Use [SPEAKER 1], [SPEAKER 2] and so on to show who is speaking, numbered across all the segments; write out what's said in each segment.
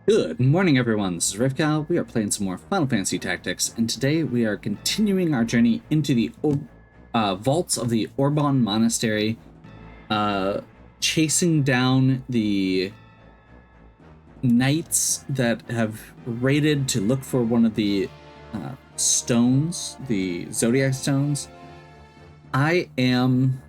[SPEAKER 1] Good morning, everyone. This is Rivcal. We are playing some more Final Fantasy Tactics, and today we are continuing our journey into the vaults of the Orban Monastery, chasing down the knights that have raided to look for one of the stones, the Zodiac stones. I am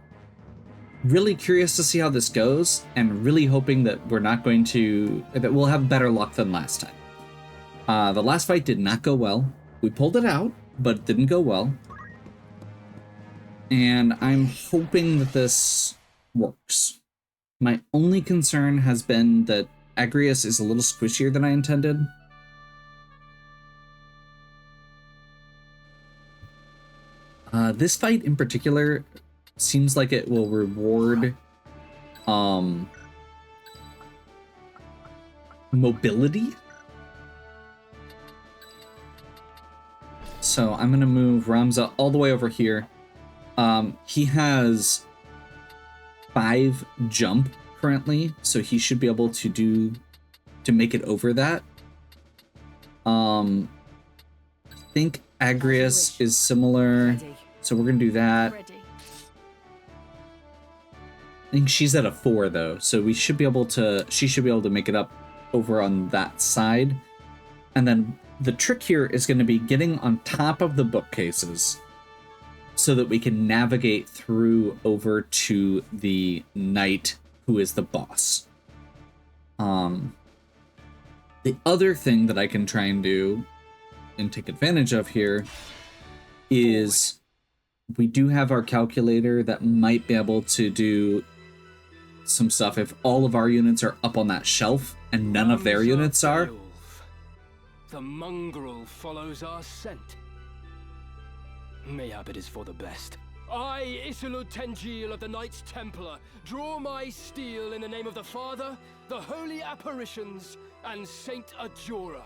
[SPEAKER 1] really curious to see how this goes, and really hoping that we'll have better luck than last time. The last fight did not go well. We pulled it out, but it didn't go well. And I'm hoping that this works. My only concern has been that Agrius is a little squishier than I intended. This fight in particular seems like it will reward mobility. So I'm gonna move Ramza all the way over here. He has 5 jump currently, so he should be able to make it over that. I think Agrius is similar, so we're gonna do that. I think she's at a 4 though, so she should be able to make it up over on that side. And then the trick here is going to be getting on top of the bookcases so that we can navigate through over to the knight who is the boss. The other thing that I can try and do and take advantage of here is we do have our calculator that might be able to do some stuff if all of our units are up on that shelf and none of their units are.
[SPEAKER 2] The mongrel follows our scent. Mayhap it is for the best. I, Isilud Tengil of the Knights Templar, draw my steel in the name of the Father, the Holy Apparitions, and Saint Ajora.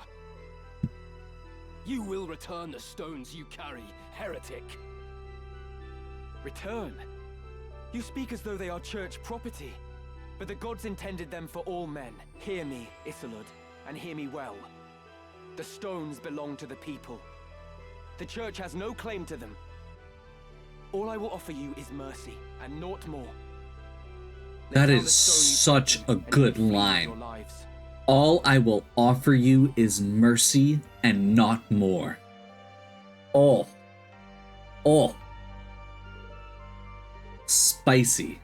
[SPEAKER 2] You will return the stones you carry, heretic.
[SPEAKER 3] Return? You speak as though they are church property. But the gods intended them for all men. Hear me, Isilud, and hear me well. The stones belong to the people. The church has no claim to them. All I will offer you is mercy, and naught more.
[SPEAKER 1] That is such a good line. All I will offer you is mercy, and not more. Oh. Spicy.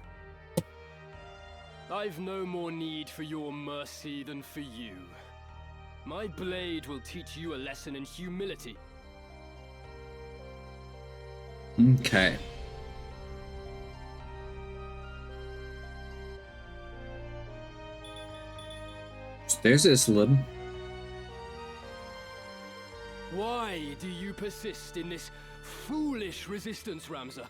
[SPEAKER 2] I've no more need for your mercy than for you. My blade will teach you a lesson in humility.
[SPEAKER 1] Okay. There's Isilud.
[SPEAKER 2] Why do you persist in this foolish resistance, Ramza?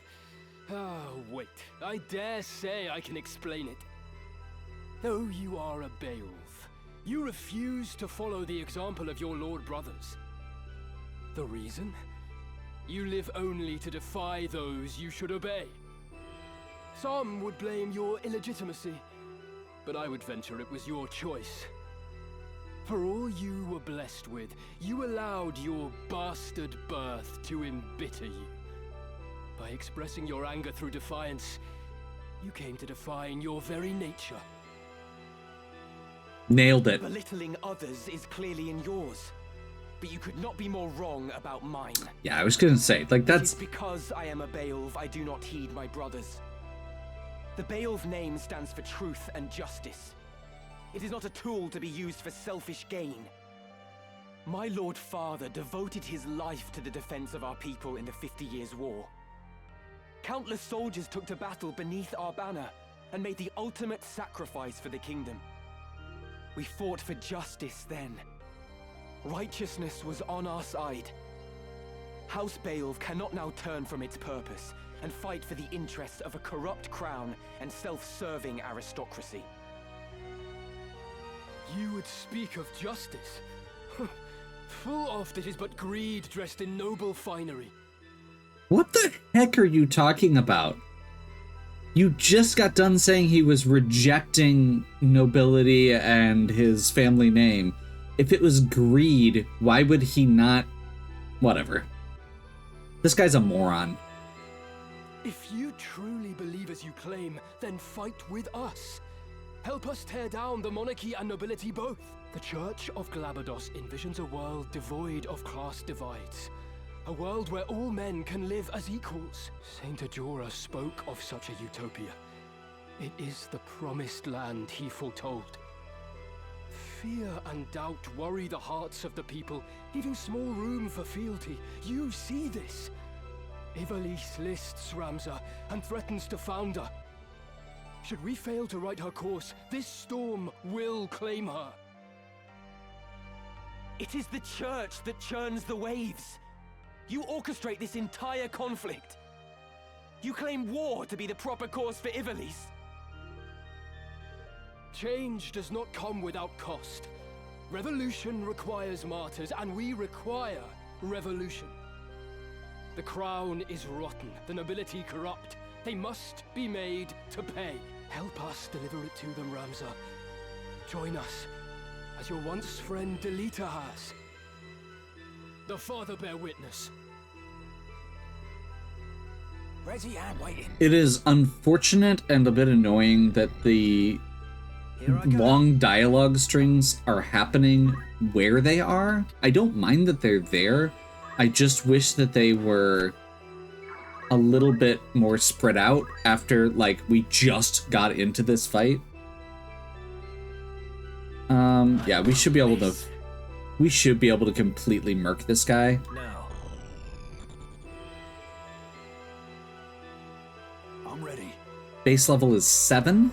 [SPEAKER 2] Wait. I dare say I can explain it. Though you are a Beowulf, you refuse to follow the example of your lord brothers. The reason? You live only to defy those you should obey. Some would blame your illegitimacy, but I would venture it was your choice. For all you were blessed with, you allowed your bastard birth to embitter you. By expressing your anger through defiance, you came to define your very nature.
[SPEAKER 1] Nailed it.
[SPEAKER 3] Belittling others is clearly in yours, but you could not be more wrong about mine.
[SPEAKER 1] Yeah, I was gonna say, like, that's...
[SPEAKER 3] It is because I am a Beowulf I do not heed my brothers. The Beowulf name stands for truth and justice. It is not a tool to be used for selfish gain. My Lord Father devoted his life to the defense of our people in the 50 Years' War. Countless soldiers took to battle beneath our banner and made the ultimate sacrifice for the kingdom. We fought for justice then. Righteousness was on our side. House Beowulf cannot now turn from its purpose and fight for the interests of a corrupt crown and self-serving aristocracy.
[SPEAKER 2] You would speak of justice? Full oft it is but greed dressed in noble finery.
[SPEAKER 1] What the heck are you talking about? You just got done saying he was rejecting nobility and his family name. if it was greed, why would he not? Whatever. This guy's a moron.
[SPEAKER 2] If you truly believe as you claim, then fight with us. Help us tear down the monarchy and nobility both. The Church of Glabados envisions a world devoid of class divides. A world where all men can live as equals. Saint Ajora spoke of such a utopia. It is the promised land he foretold. Fear and doubt worry the hearts of the people, leaving small room for fealty. You see this. Ivalice lists Ramza and threatens to found her. Should we fail to right her course, this storm will claim her.
[SPEAKER 3] It is the church that churns the waves. You orchestrate this entire conflict. You claim war to be the proper course for Ivalice.
[SPEAKER 2] Change does not come without cost. Revolution requires martyrs, and we require revolution. The crown is rotten, the nobility corrupt. They must be made to pay. Help us deliver it to them, Ramza. Join us, as your once friend Delita has. The Father bear witness.
[SPEAKER 3] Ready and waiting.
[SPEAKER 1] It is unfortunate and a bit annoying that the long dialogue strings are happening where they are. I don't mind that they're there. I just wish that they were a little bit more spread out after, like, we just got into this fight. Yeah, we should be able to completely murk this guy.
[SPEAKER 3] No. I'm ready.
[SPEAKER 1] Base level is 7.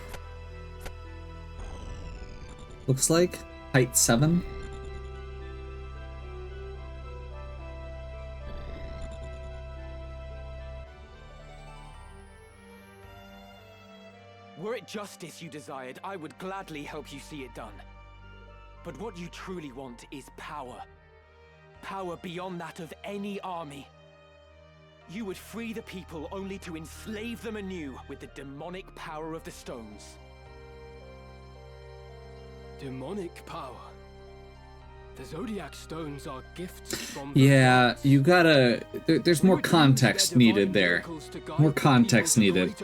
[SPEAKER 1] Looks like. Height 7.
[SPEAKER 3] Were it justice you desired, I would gladly help you see it done. But what you truly want is power. Power beyond that of any army. You would free the people only to enslave them anew with the demonic power of the stones.
[SPEAKER 2] Demonic power. The Zodiac stones are gifts from
[SPEAKER 1] Yeah, you gotta... There's more context needed there. More context needed.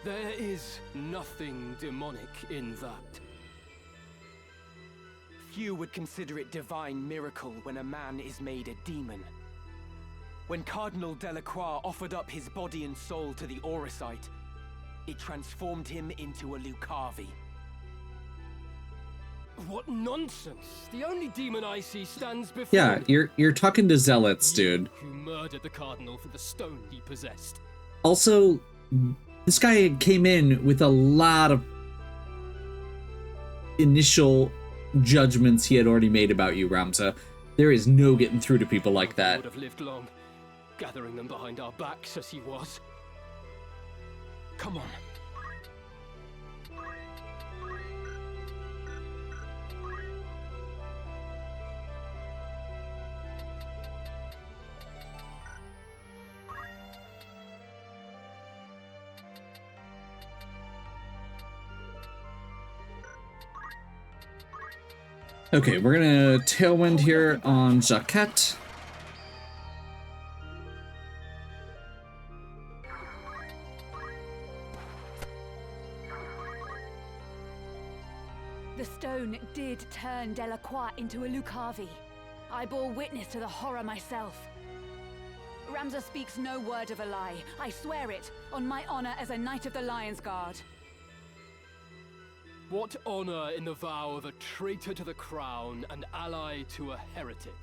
[SPEAKER 2] There is nothing demonic in that.
[SPEAKER 3] Few would consider it divine miracle when a man is made a demon. When Cardinal Delacroix offered up his body and soul to the Auracite, it transformed him into a Lucavi.
[SPEAKER 2] What nonsense! The only demon I see stands before
[SPEAKER 1] Yeah, you're talking to zealots, dude.
[SPEAKER 2] who murdered the Cardinal for the stone he possessed.
[SPEAKER 1] Also, this guy came in with a lot of initial judgments he had already made about you, Ramza. There is no getting through to people like that.
[SPEAKER 2] Would have lived long, gathering them behind our backs as he was. Come on.
[SPEAKER 1] Okay, we're gonna Tailwind here on Jaquette.
[SPEAKER 4] The stone did turn Delacroix into a Lucavi. I bore witness to the horror myself. Ramza speaks no word of a lie. I swear it, on my honor as a Knight of the Lion's Guard.
[SPEAKER 2] What honor in the vow of a traitor to the crown and ally to a heretic?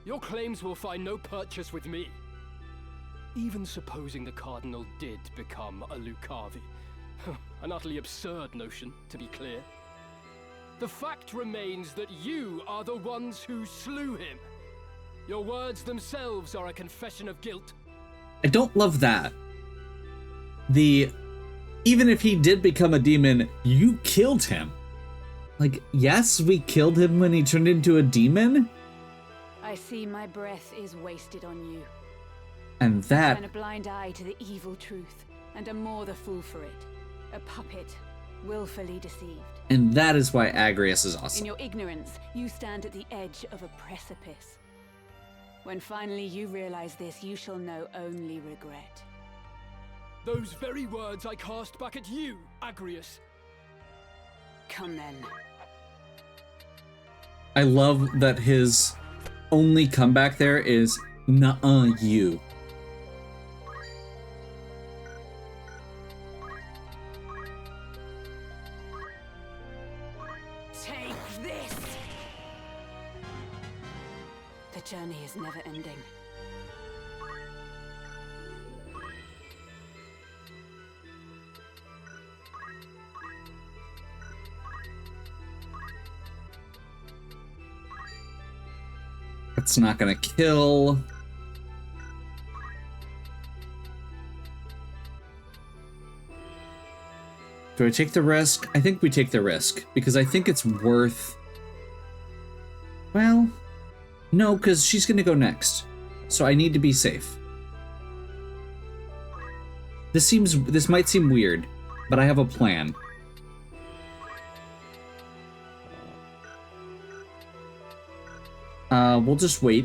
[SPEAKER 2] Your claims will find no purchase with me. Even supposing the Cardinal did become a Lucavi. An utterly absurd notion, to be clear. The fact remains that you are the ones who slew him. Your words themselves are a confession of guilt.
[SPEAKER 1] I don't love that. Even if he did become a demon, you killed him. Like, yes, we killed him when he turned into a demon.
[SPEAKER 4] I see my breath is wasted on you.
[SPEAKER 1] And that...
[SPEAKER 4] Turn a blind eye to the evil truth, and am more the fool for it. A puppet, willfully deceived.
[SPEAKER 1] And that is why Agrias is
[SPEAKER 4] In
[SPEAKER 1] awesome.
[SPEAKER 4] your ignorance, you stand at the edge of a precipice. When finally you realize this, you shall know only regret.
[SPEAKER 2] Those very words I cast back at you, Agrias.
[SPEAKER 4] Come then.
[SPEAKER 1] I love that his only comeback there is, nuh-uh, you.
[SPEAKER 4] Take this! The journey is never ending.
[SPEAKER 1] It's not gonna kill. Do I take the risk? I think we take the risk, because I think it's worth... Well, no, because she's gonna go next. So I need to be safe. This might seem weird, but I have a plan. We'll just wait.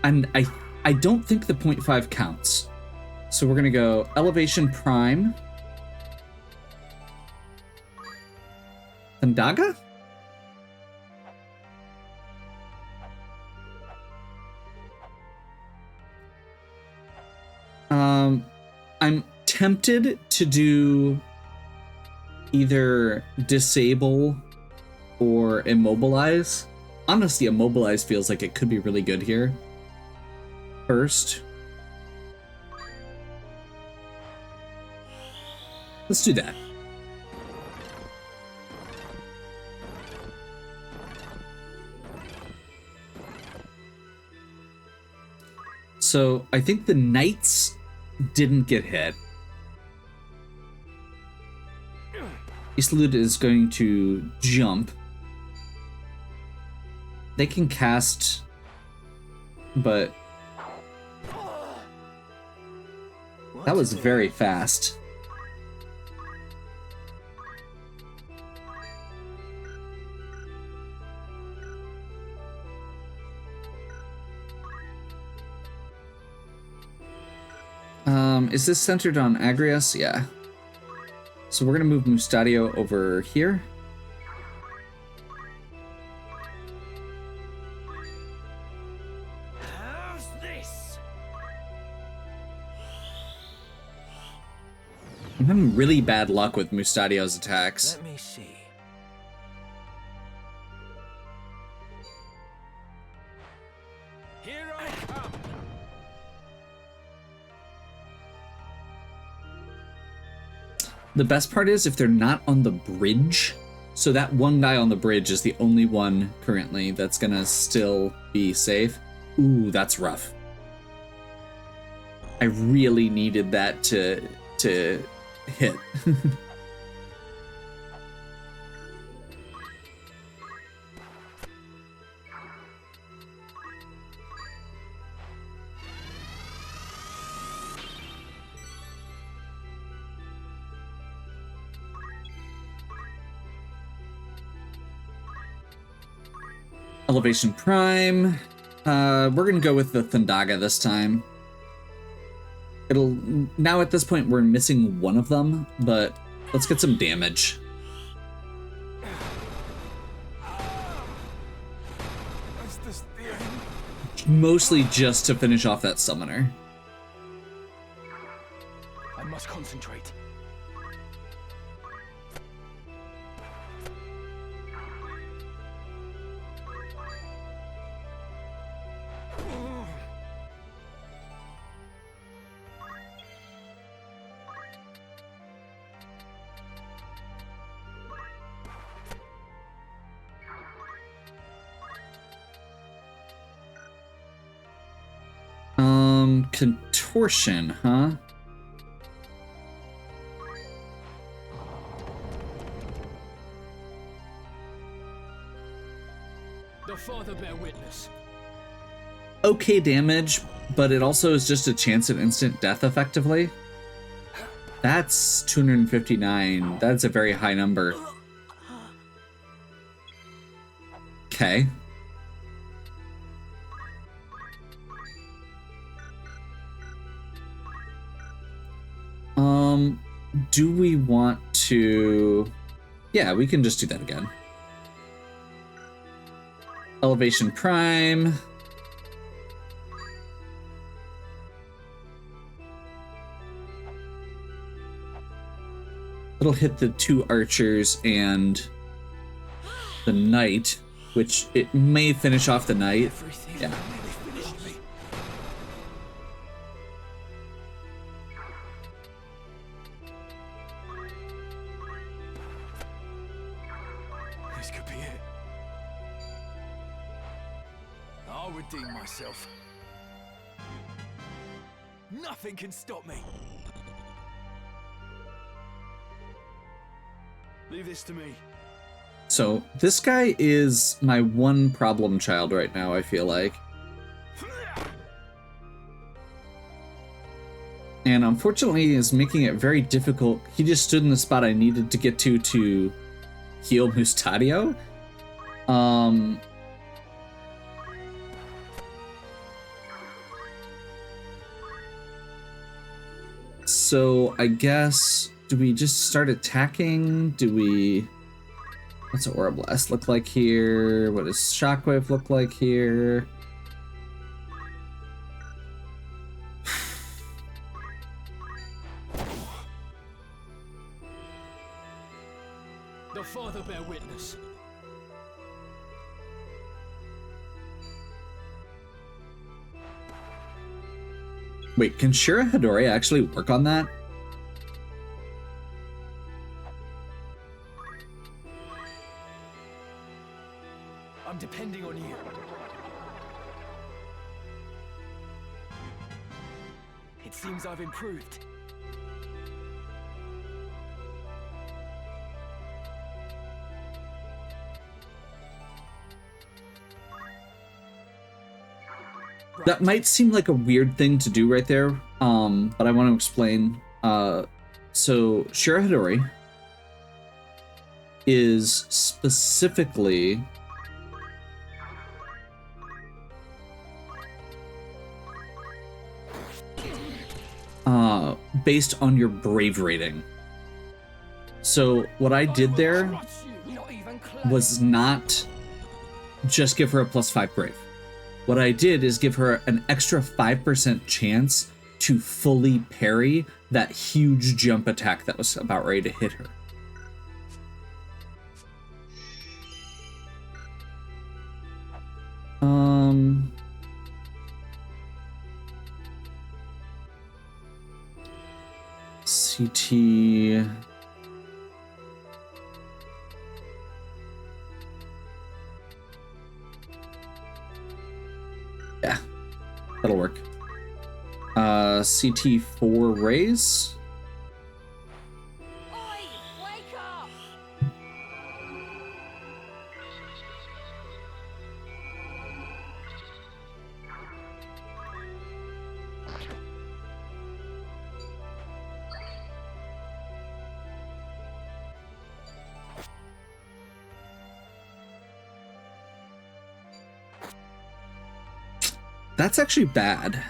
[SPEAKER 1] And I don't think the 0.5 counts. So we're gonna go elevation prime. Thandaga? I'm tempted to do either disable or immobilize. Honestly, immobilize feels like it could be really good here. First. Let's do that. So I think the knights didn't get hit. Islud is going to jump. They can cast, but that was very fast. Is this centered on Agrias? Yeah. So we're gonna move Mustadio over here.
[SPEAKER 3] How's this?
[SPEAKER 1] I'm having really bad luck with Mustadio's attacks.
[SPEAKER 3] Let me see. Here I come.
[SPEAKER 1] The best part is if they're not on the bridge. So that one guy on the bridge is the only one currently that's gonna still be safe. Ooh, that's rough. I really needed that to hit. Elevation Prime. We're gonna go with the Thandaga this time. Now at this point we're missing one of them, but let's get some damage.
[SPEAKER 3] What's this thing?
[SPEAKER 1] Mostly just to finish off that summoner.
[SPEAKER 2] I must concentrate.
[SPEAKER 1] Contortion, huh?
[SPEAKER 2] The Father bear witness.
[SPEAKER 1] Okay damage, but it also is just a chance at instant death effectively. That's 259. That's a very high number. Okay. Do we want to... Yeah, we can just do that again. Elevation Prime. It'll hit the 2 archers and the knight, which it may finish off the knight. Yeah.
[SPEAKER 5] This could be it. I'll redeem myself. Nothing can stop me. Leave this to me.
[SPEAKER 1] So this guy is my one problem child right now, I feel like. And unfortunately is making it very difficult. He just stood in the spot I needed to get to heal Mustadio. So I guess, do we just start attacking? Do we... What's Aura Blast look like here? What does Shockwave look like here?
[SPEAKER 2] The Father bear witness.
[SPEAKER 1] Wait, can Shira Hidori actually work on that?
[SPEAKER 3] I'm depending on you. It seems I've improved.
[SPEAKER 1] That might seem like a weird thing to do right there, but I want to explain. So Shira Hidori is specifically based on your brave rating. So what I did there was not just give her a +5 brave. What I did is give her an extra 5% chance to fully parry that huge jump attack that was about ready to hit her. CT... Yeah, that'll work. CT4 raise.
[SPEAKER 4] Oi, wake up!
[SPEAKER 1] That's actually bad.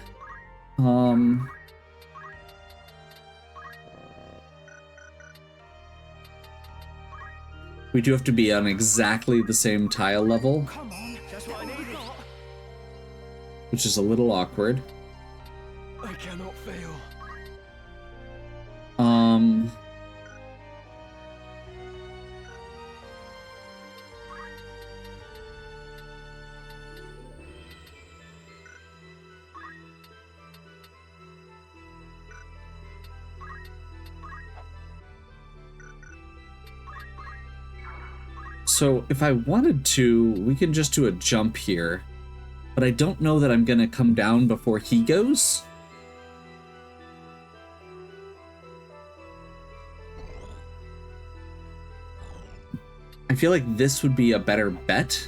[SPEAKER 1] We do have to be on exactly the same tile level,
[SPEAKER 3] Come on, that's what I needed.
[SPEAKER 1] which is a little awkward.
[SPEAKER 3] I cannot fail.
[SPEAKER 1] So if I wanted to, we can just do a jump here, but I don't know that I'm gonna come down before he goes. I feel like this would be a better bet,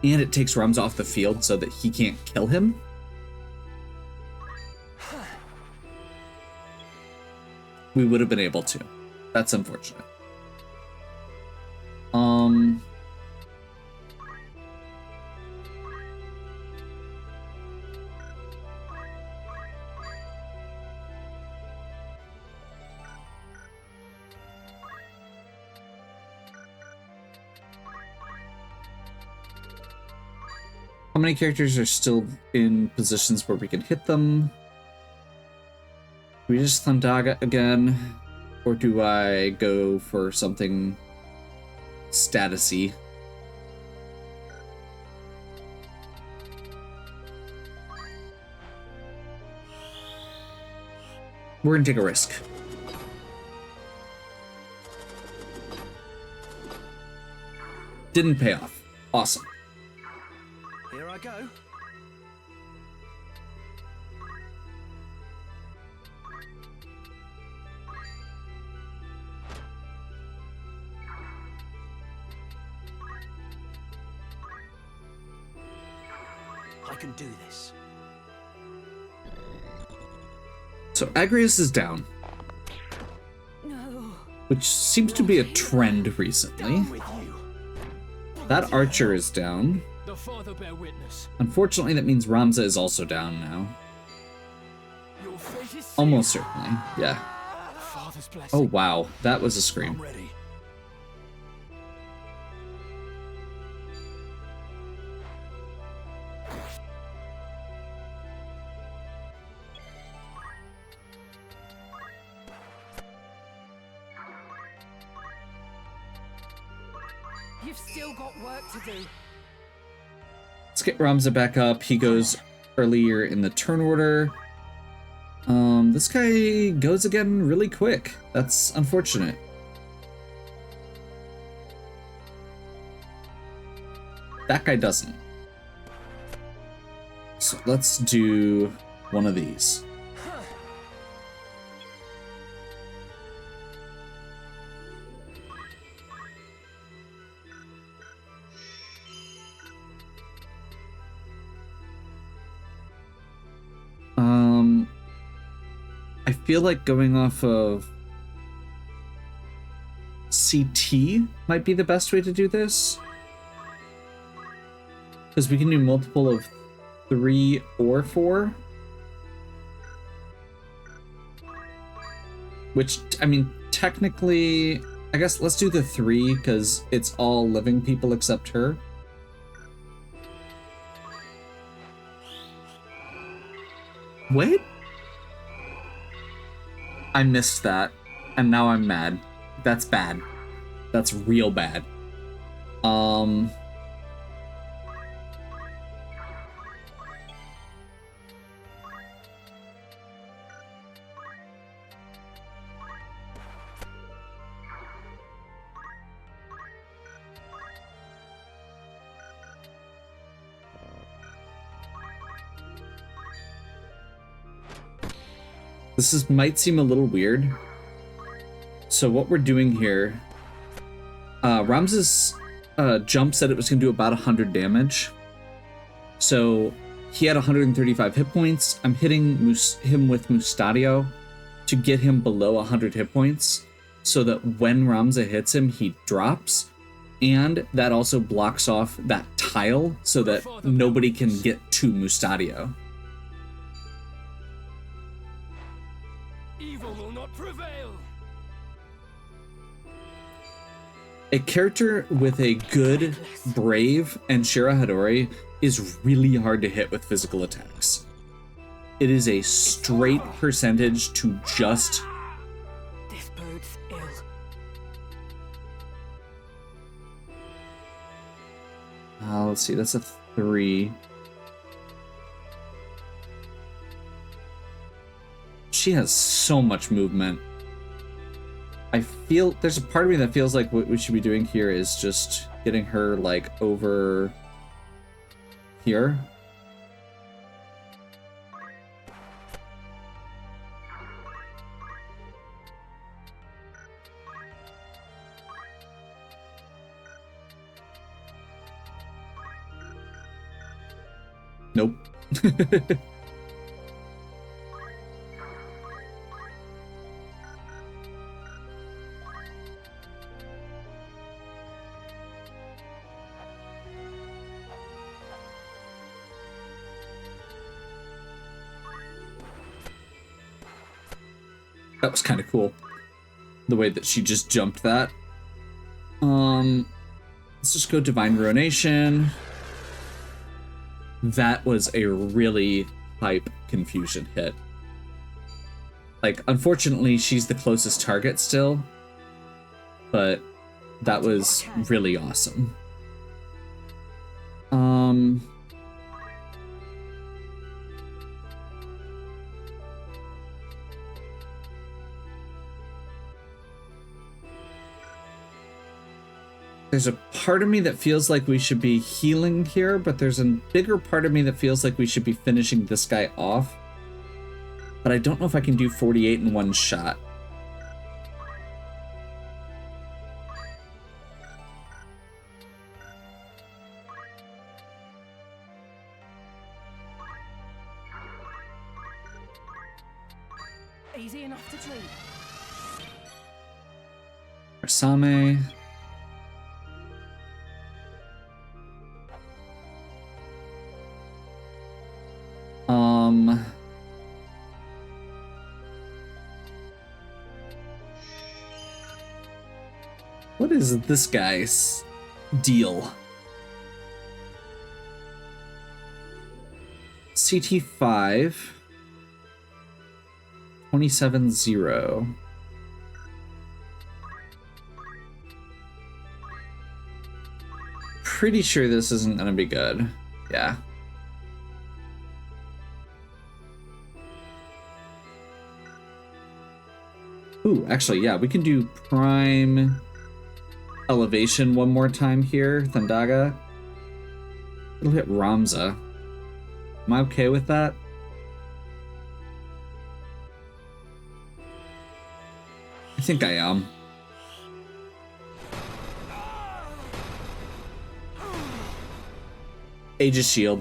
[SPEAKER 1] and it takes Rums off the field so that he can't kill him. we would have been able to. That's unfortunate. How many characters are still in positions where we can hit them? Do we just Thundaga again? Or do I go for something statusy? We're gonna take a risk. Didn't pay off. Awesome.
[SPEAKER 3] Here I go. I can do this.
[SPEAKER 1] So Agrius is down.
[SPEAKER 4] No.
[SPEAKER 1] Which seems to be a trend recently.
[SPEAKER 3] With you.
[SPEAKER 1] That archer is down.
[SPEAKER 2] The father bear witness.
[SPEAKER 1] Unfortunately, that means Ramza is also down now.
[SPEAKER 2] Your fate is sealed.
[SPEAKER 1] Almost certainly, yeah.
[SPEAKER 2] Father's blessing.
[SPEAKER 1] Oh wow, that was a
[SPEAKER 5] I'm
[SPEAKER 1] scream.
[SPEAKER 5] ready.
[SPEAKER 4] You've still got work to do.
[SPEAKER 1] Let's get Ramza back up. He goes earlier in the turn order. This guy goes again really quick. That's unfortunate. That guy doesn't. So let's do one of these. I feel like going off of CT might be the best way to do this. Because we can do multiple of 3 or 4. Which, I mean, technically, I guess let's do the 3 because it's all living people except her. Wait? I missed that, and now I'm mad. That's bad. That's real bad. This might seem a little weird. So what we're doing here, Ramza's jump said it was going to do about 100 damage. So he had 135 hit points. I'm hitting him with Mustadio to get him below 100 hit points so that when Ramza hits him, he drops. And that also blocks off that tile so that nobody can get to Mustadio.
[SPEAKER 2] Evil will not prevail.
[SPEAKER 1] A character with a good Brave and Shira Hadori is really hard to hit with physical attacks. It is a straight percentage to just...
[SPEAKER 4] This bodes ill.
[SPEAKER 1] let's see, that's a 3. She has so much movement. I feel there's a part of me that feels like what we should be doing here is just getting her like over here. Nope. That was kind of cool. The way that she just jumped that. Let's just go Divine Ruination. That was a really hype confusion hit. Like, unfortunately, she's the closest target still, but that was really awesome. There's a part of me that feels like we should be healing here, but there's a bigger part of me that feels like we should be finishing this guy off. But I don't know if I can do 48 in one shot.
[SPEAKER 4] Easy enough to treat.
[SPEAKER 1] Rasame. What is this guy's deal? CT5 27-0. Pretty sure this isn't gonna be good. Yeah. Ooh, actually, yeah, we can do prime elevation one more time here, Thundaga. It'll hit Ramza. Am I okay with that? I think I am. Aegis Shield.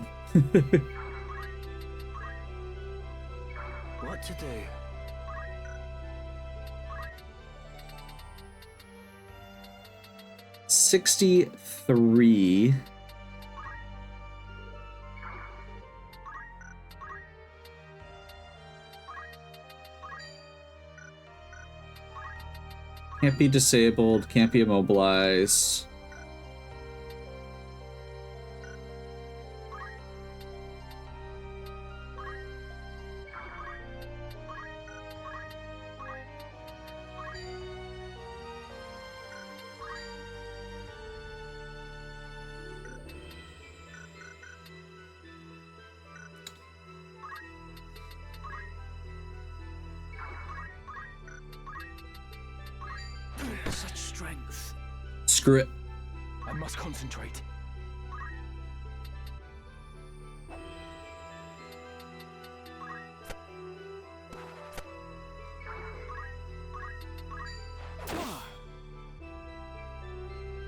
[SPEAKER 3] What to do?
[SPEAKER 1] 63. Can't be disabled, can't be immobilized.
[SPEAKER 3] Such strength.
[SPEAKER 1] Screw it.
[SPEAKER 3] I must concentrate.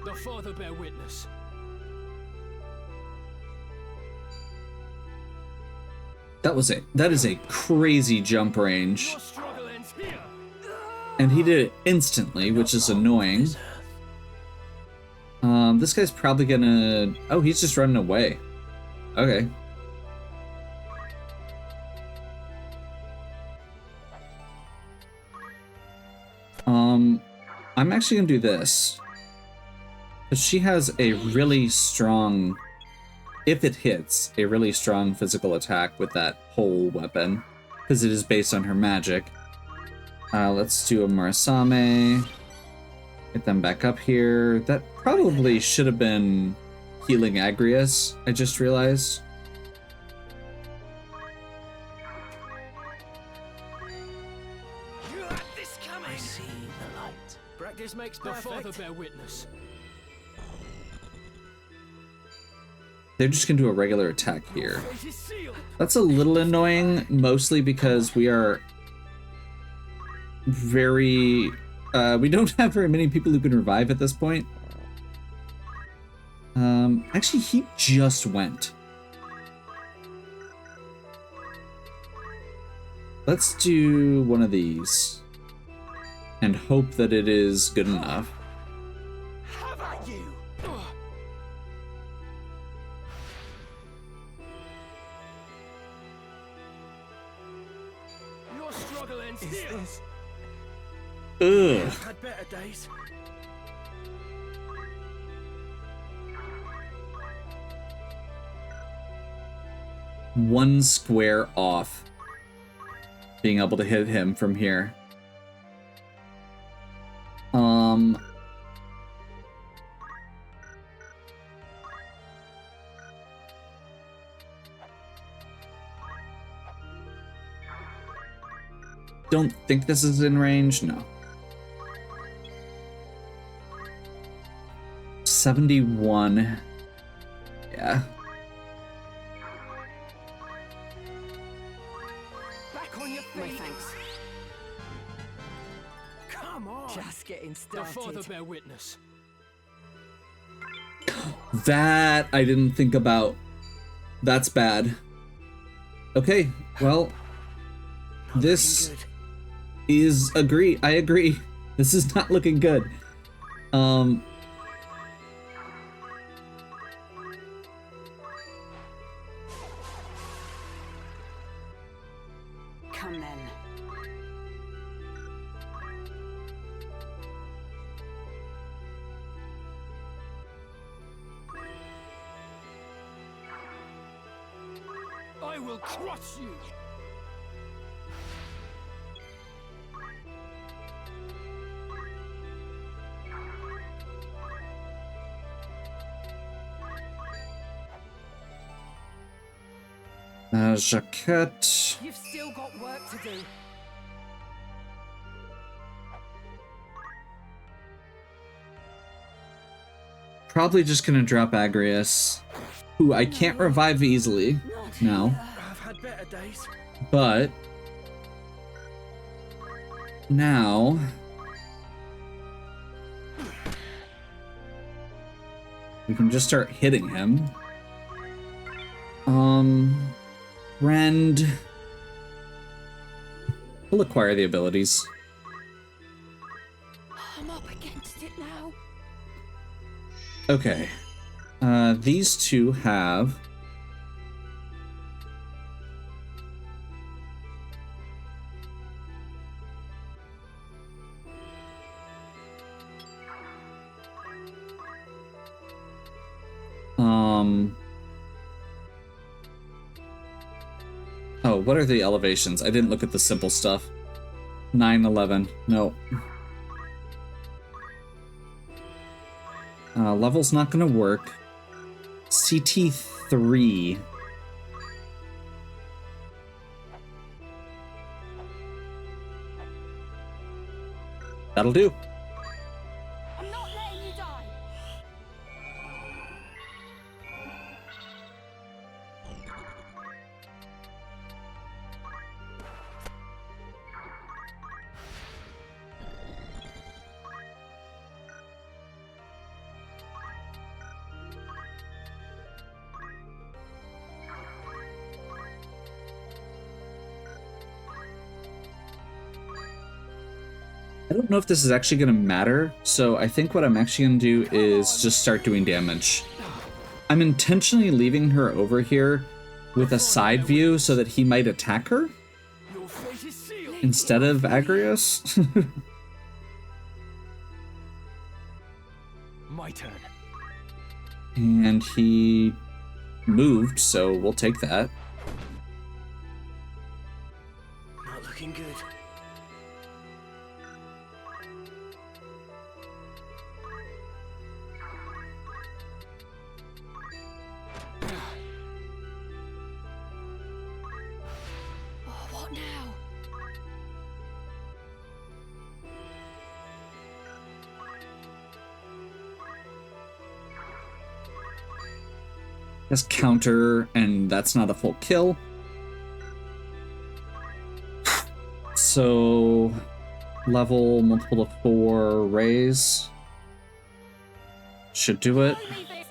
[SPEAKER 2] The Father bear witness.
[SPEAKER 1] That is a crazy jump range.
[SPEAKER 2] Your struggle ends here.
[SPEAKER 1] And he did it instantly, which is annoying. This guy's probably gonna... Oh, he's just running away. Okay. I'm actually gonna do this. Because she has a really strong... If it hits, a really strong physical attack with that whole weapon. Because it is based on her magic. Let's do a Murasame. Get them back up here. That probably should have been healing Agrias, I just realized.
[SPEAKER 3] I see the light. Practice makes
[SPEAKER 2] The Father
[SPEAKER 3] perfect.
[SPEAKER 2] bear witness.
[SPEAKER 1] They're just gonna do a regular attack here.
[SPEAKER 2] Fate is sealed.
[SPEAKER 1] That's a little annoying, mostly because we are very... we don't have very many people who can revive at this point. Actually, he just went. Let's do one of these. And hope that it is good enough.
[SPEAKER 3] Have at you!
[SPEAKER 2] Your struggle ends
[SPEAKER 3] Is
[SPEAKER 2] here.
[SPEAKER 3] this
[SPEAKER 1] Ugh.
[SPEAKER 5] I've had better days.
[SPEAKER 1] One square off being able to hit him from here. Don't think this is in range. No. 71. Yeah.
[SPEAKER 3] Back on your feet.
[SPEAKER 6] My thanks.
[SPEAKER 5] Come on.
[SPEAKER 6] Just getting
[SPEAKER 2] The
[SPEAKER 6] started.
[SPEAKER 2] father bear witness.
[SPEAKER 1] That I didn't think about. That's bad. Okay, well, this
[SPEAKER 5] Good.
[SPEAKER 1] is I agree. This is not looking good.
[SPEAKER 6] Come then.
[SPEAKER 2] I will crush you.
[SPEAKER 1] Jaquette.
[SPEAKER 6] You've still got work to do.
[SPEAKER 1] Probably just gonna drop Agrius, who I can't revive easily now,
[SPEAKER 5] I've had better days.
[SPEAKER 1] but now we can just start hitting him. Rend. We'll acquire the abilities.
[SPEAKER 4] I'm up against it now.
[SPEAKER 1] Okay. These two have oh, what are the elevations? I didn't look at the simple stuff. 9, 11. No. Level's not gonna work. CT3. That'll do.
[SPEAKER 4] I'm not letting you die.
[SPEAKER 1] I don't know if this is actually going to matter, so I think what I'm actually going to do is just start doing damage. I'm intentionally leaving her over here with a side view so that he might attack her
[SPEAKER 2] Your fate is sealed.
[SPEAKER 1] instead of Agrius.
[SPEAKER 3] My turn.
[SPEAKER 1] And he moved, so we'll take that.
[SPEAKER 5] Not looking good.
[SPEAKER 4] Oh, what now?
[SPEAKER 1] That's counter, and that's not a full kill. So, level multiple to 4 raise. Should do it.
[SPEAKER 4] Leave it.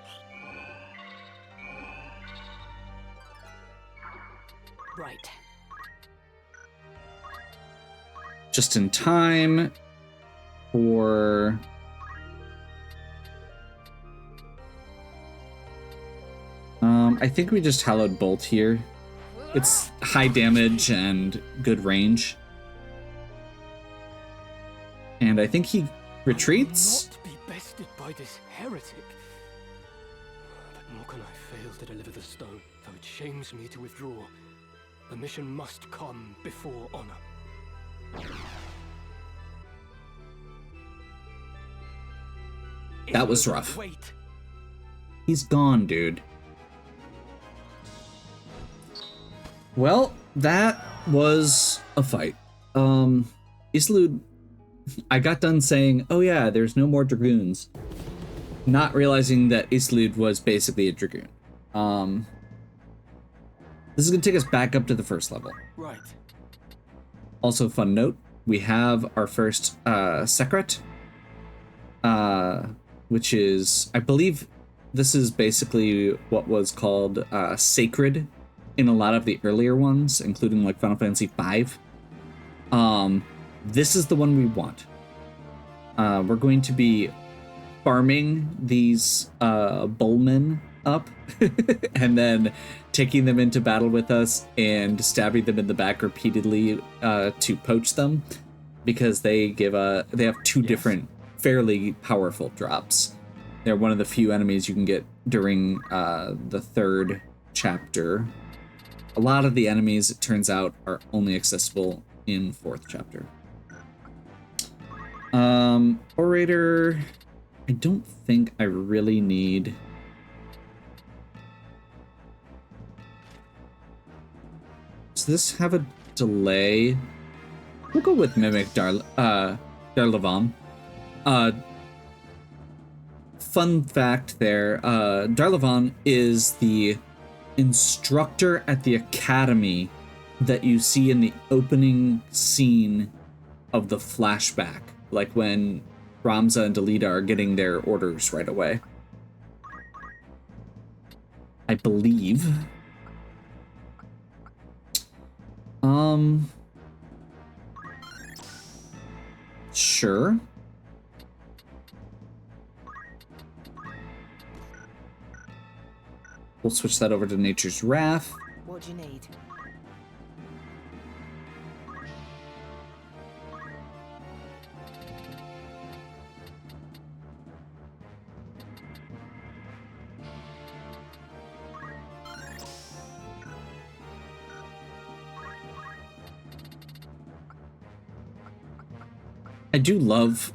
[SPEAKER 6] Right.
[SPEAKER 1] Just in time for I think we just Hallowed Bolt here. It's high damage and good range. And I think he retreats.
[SPEAKER 2] Not be bested by this heretic. But nor can I fail to deliver the stone, though it shames me to withdraw. The mission must come before honor.
[SPEAKER 1] That was rough.
[SPEAKER 3] Wait.
[SPEAKER 1] He's gone, dude. Well, that was a fight. Isilud, I got done saying, oh yeah, there's no more dragoons. Not realizing that Isilud was basically a dragoon. This is gonna take us back up to the first level.
[SPEAKER 3] Right.
[SPEAKER 1] Also, fun note, we have our first secret, which is, I believe this is basically what was called sacred in a lot of the earlier ones, including like Final Fantasy V. This is the one we want. We're going to be farming these bullmen up and then taking them into battle with us and stabbing them in the back repeatedly to poach them, because they have two different fairly powerful drops. They're one of the few enemies you can get during the third chapter. A lot of the enemies, it turns out, are only accessible in fourth chapter. Orator, I don't think I really need. Does this have a delay? We'll go with Mimic Darlavan. Fun fact there, Darlavan is the instructor at the academy that you see in the opening scene of the flashback, like when Ramza and Delita are getting their orders right away. I believe. Sure. We'll switch that over to Nature's Wrath.
[SPEAKER 6] What do you need?
[SPEAKER 1] I do love,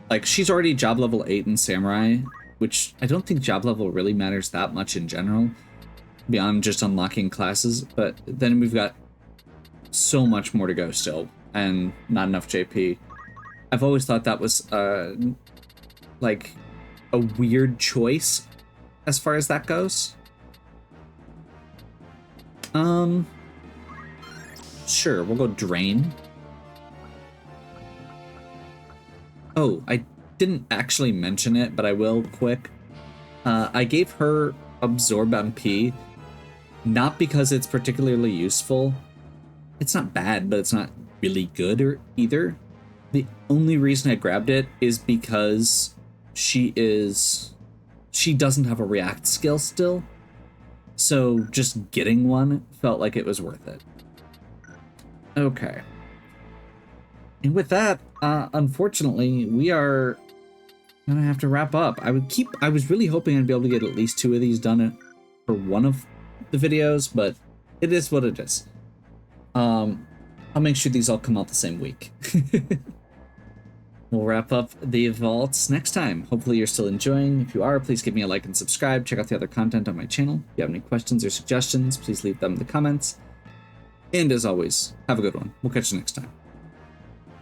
[SPEAKER 1] like, she's already job level 8 in Samurai, which I don't think job level really matters that much in general, beyond just unlocking classes, but then we've got so much more to go still, and not enough JP. I've always thought that was, like, a weird choice as far as that goes. Sure, we'll go Drain. Oh, I didn't actually mention it, but I will quick. I gave her Absorb MP, not because it's particularly useful. It's not bad, but it's not really good either. The only reason I grabbed it is because she doesn't have a React skill still. So just getting one felt like it was worth it. Okay. And with that, unfortunately, we are gonna have to wrap up. I was really hoping I'd be able to get at least 2 of these done for one of the videos, but it is what it is. I'll make sure these all come out the same week. We'll wrap up the vaults next time. Hopefully you're still enjoying. If you are, please give me a like and subscribe. Check out the other content on my channel. If you have any questions or suggestions, please leave them in the comments. And as always, have a good one. We'll catch you next time.